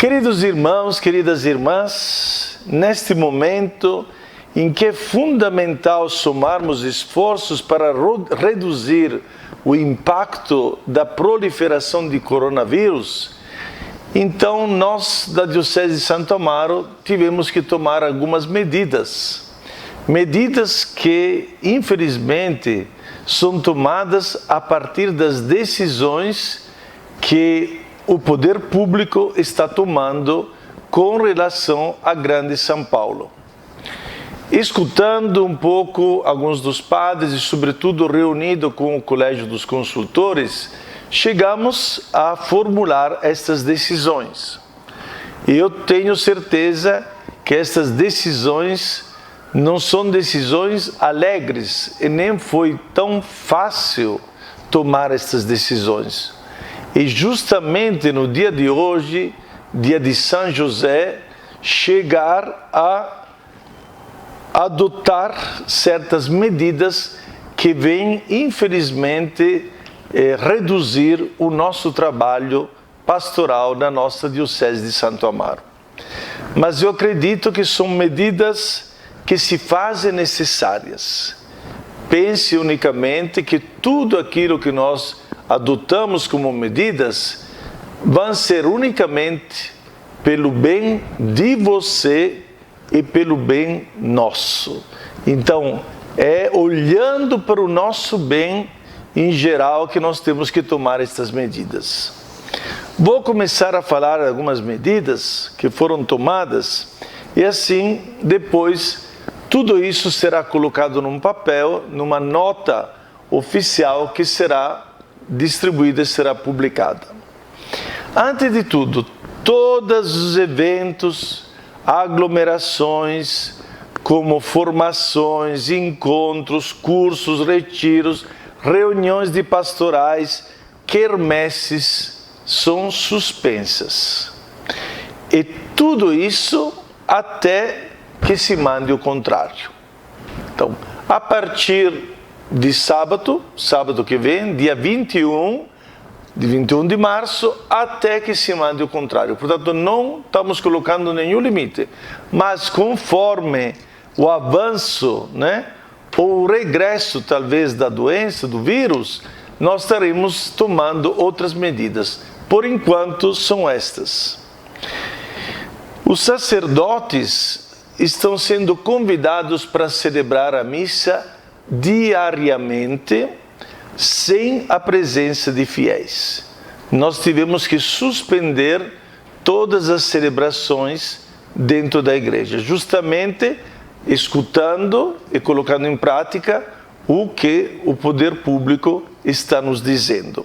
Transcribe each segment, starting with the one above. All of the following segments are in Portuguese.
Queridos irmãos, queridas irmãs, neste momento em que é fundamental somarmos esforços para reduzir o impacto da proliferação de coronavírus, então nós da Diocese de Santo Amaro tivemos que tomar algumas medidas que infelizmente são tomadas a partir das decisões que o poder público está tomando com relação à Grande São Paulo. Escutando um pouco alguns dos padres e sobretudo reunido com o Colégio dos Consultores, chegamos a formular estas decisões. E eu tenho certeza que estas decisões não são decisões alegres e nem foi tão fácil tomar estas decisões. E justamente no dia de hoje, dia de São José, chegar a adotar certas medidas que vêm, infelizmente, reduzir o nosso trabalho pastoral na nossa Diocese de Santo Amaro. Mas eu acredito que são medidas que se fazem necessárias. Pense unicamente que tudo aquilo que nós adotamos como medidas vão ser unicamente pelo bem de você e pelo bem nosso. Então, é olhando para o nosso bem em geral que nós temos que tomar estas medidas. Vou começar a falar algumas medidas que foram tomadas e assim depois tudo isso será colocado num papel, numa nota oficial que será distribuída e será publicada. Antes de tudo, todos os eventos, aglomerações, como formações, encontros, cursos, retiros, reuniões de pastorais, quermesses, são suspensas. E tudo isso até que se mande o contrário. Então, a partir de sábado que vem, dia 21 de março, até que se mande o contrário. Portanto, não estamos colocando nenhum limite, mas conforme o avanço, ou o regresso, talvez, da doença, do vírus, nós estaremos tomando outras medidas. Por enquanto, são estas. Os sacerdotes estão sendo convidados para celebrar a missa diariamente, sem a presença de fiéis. Nós tivemos que suspender todas as celebrações dentro da igreja, justamente escutando e colocando em prática o que o poder público está nos dizendo.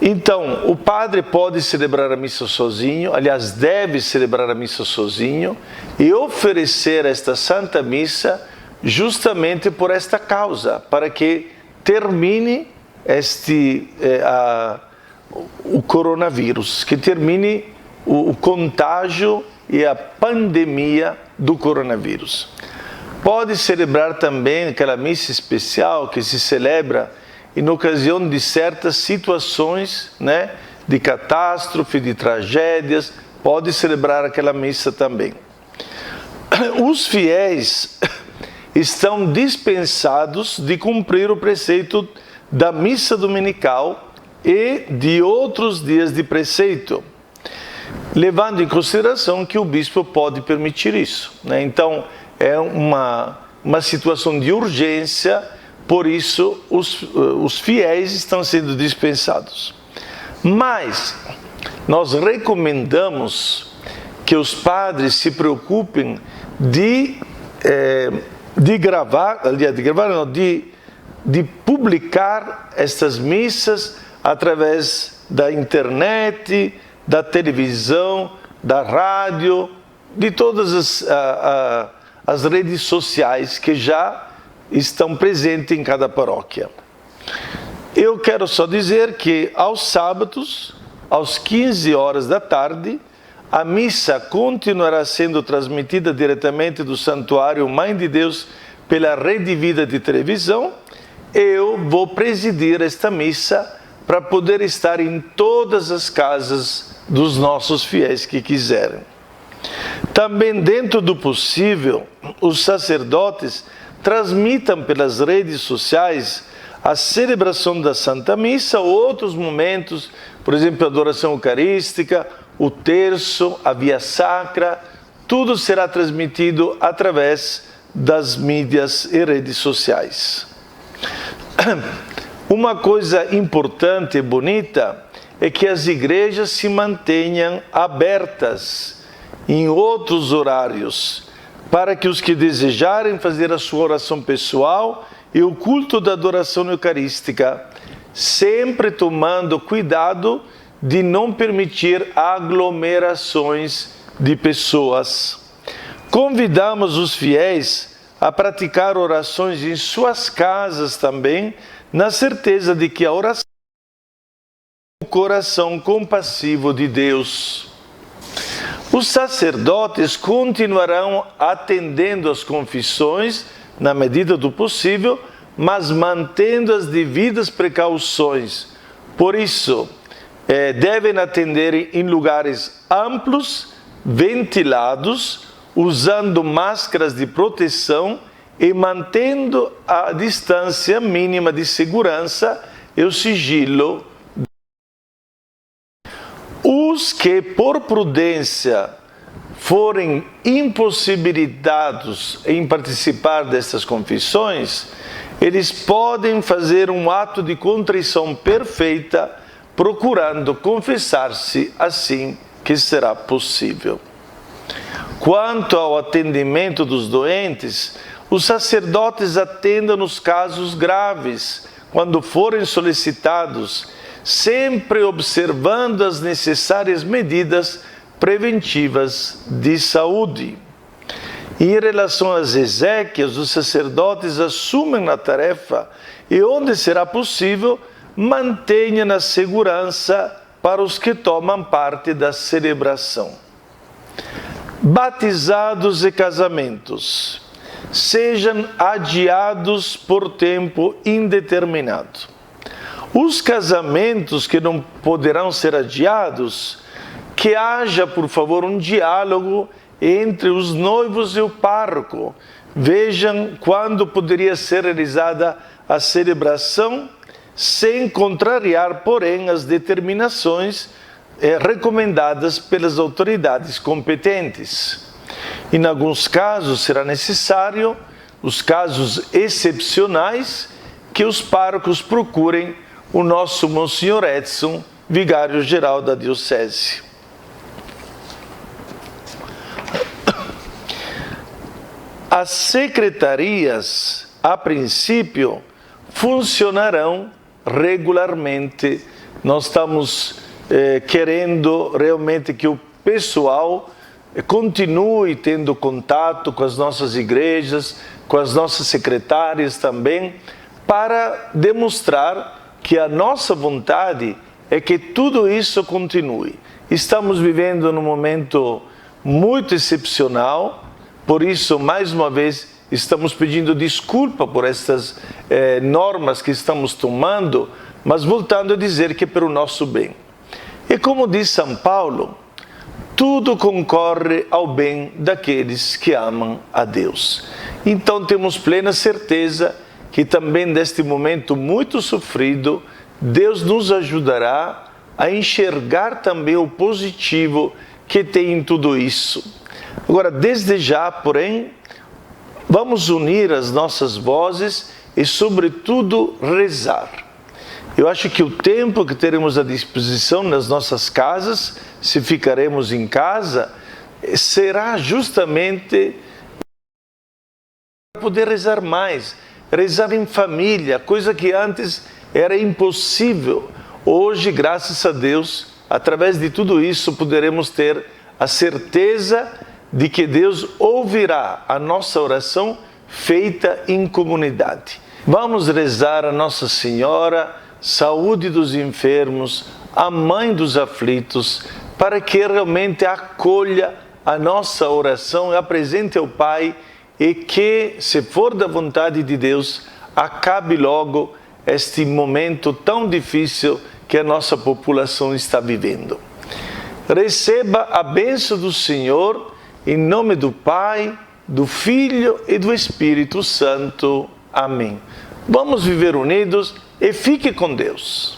Então, o padre pode celebrar a missa sozinho, aliás, deve celebrar a missa sozinho e oferecer esta Santa Missa justamente por esta causa, para que termine o coronavírus, que termine o contágio e a pandemia do coronavírus. Pode celebrar também aquela missa especial que se celebra em ocasião de certas situações, de catástrofe, de tragédias, pode celebrar aquela missa também. Os fiéis estão dispensados de cumprir o preceito da missa dominical e de outros dias de preceito, levando em consideração que o bispo pode permitir isso. Então, é uma situação de urgência, por isso os fiéis estão sendo dispensados. Mas nós recomendamos que os padres se preocupem de publicar estas missas através da internet, da televisão, da rádio, de todas as redes sociais que já estão presentes em cada paróquia. Eu quero só dizer que aos sábados, às 15 horas da tarde, a missa continuará sendo transmitida diretamente do Santuário Mãe de Deus pela Rede Vida de televisão. Eu vou presidir esta missa para poder estar em todas as casas dos nossos fiéis que quiserem. Também, dentro do possível, os sacerdotes transmitam pelas redes sociais a celebração da Santa Missa ou outros momentos, por exemplo, a adoração eucarística, o terço, a via sacra, tudo será transmitido através das mídias e redes sociais. Uma coisa importante e bonita é que as igrejas se mantenham abertas em outros horários, para que os que desejarem fazer a sua oração pessoal e o culto da adoração eucarística, sempre tomando cuidado de não permitir aglomerações de pessoas. Convidamos os fiéis a praticar orações em suas casas também, na certeza de que a oração é o coração compassivo de Deus. Os sacerdotes continuarão atendendo às confissões na medida do possível, mas mantendo as devidas precauções. Por isso, devem atender em lugares amplos, ventilados, usando máscaras de proteção e mantendo a distância mínima de segurança e o sigilo. Os que, por prudência, forem impossibilitados em participar dessas confissões, eles podem fazer um ato de contrição perfeita, procurando confessar-se assim que será possível. Quanto ao atendimento dos doentes, os sacerdotes atendam nos casos graves, quando forem solicitados, sempre observando as necessárias medidas preventivas de saúde. Em relação às exéquias, os sacerdotes assumem a tarefa e, onde será possível, mantenham a segurança para os que tomam parte da celebração. Batizados e casamentos sejam adiados por tempo indeterminado. Os casamentos que não poderão ser adiados, que haja, por favor, um diálogo entre os noivos e o pároco. Vejam quando poderia ser realizada a celebração, sem contrariar, porém, as determinações recomendadas pelas autoridades competentes. Em alguns casos será necessário, os casos excepcionais, que os párocos procurem o nosso Monsenhor Edson, vigário-geral da Diocese. As secretarias, a princípio, funcionarão regularmente. Nós estamos querendo realmente que o pessoal continue tendo contato com as nossas igrejas, com as nossas secretárias também, para demonstrar que a nossa vontade é que tudo isso continue. Estamos vivendo num momento muito excepcional, por isso, mais uma vez, estamos pedindo desculpa por estas normas que estamos tomando, mas voltando a dizer que é para o nosso bem. E como diz São Paulo, tudo concorre ao bem daqueles que amam a Deus. Então temos plena certeza que também neste momento muito sofrido, Deus nos ajudará a enxergar também o positivo que tem em tudo isso. Agora, desde já, porém, vamos unir as nossas vozes e, sobretudo, rezar. Eu acho que o tempo que teremos à disposição nas nossas casas, se ficaremos em casa, será justamente para poder rezar mais, rezar em família, coisa que antes era impossível. Hoje, graças a Deus, através de tudo isso, poderemos ter a certeza de que Deus ouvirá a nossa oração feita em comunidade. Vamos rezar a Nossa Senhora, saúde dos enfermos, a mãe dos aflitos, para que realmente acolha a nossa oração, apresente ao Pai e que, se for da vontade de Deus, acabe logo este momento tão difícil que a nossa população está vivendo. Receba a bênção do Senhor, em nome do Pai, do Filho e do Espírito Santo. Amém. Vamos viver unidos e fique com Deus.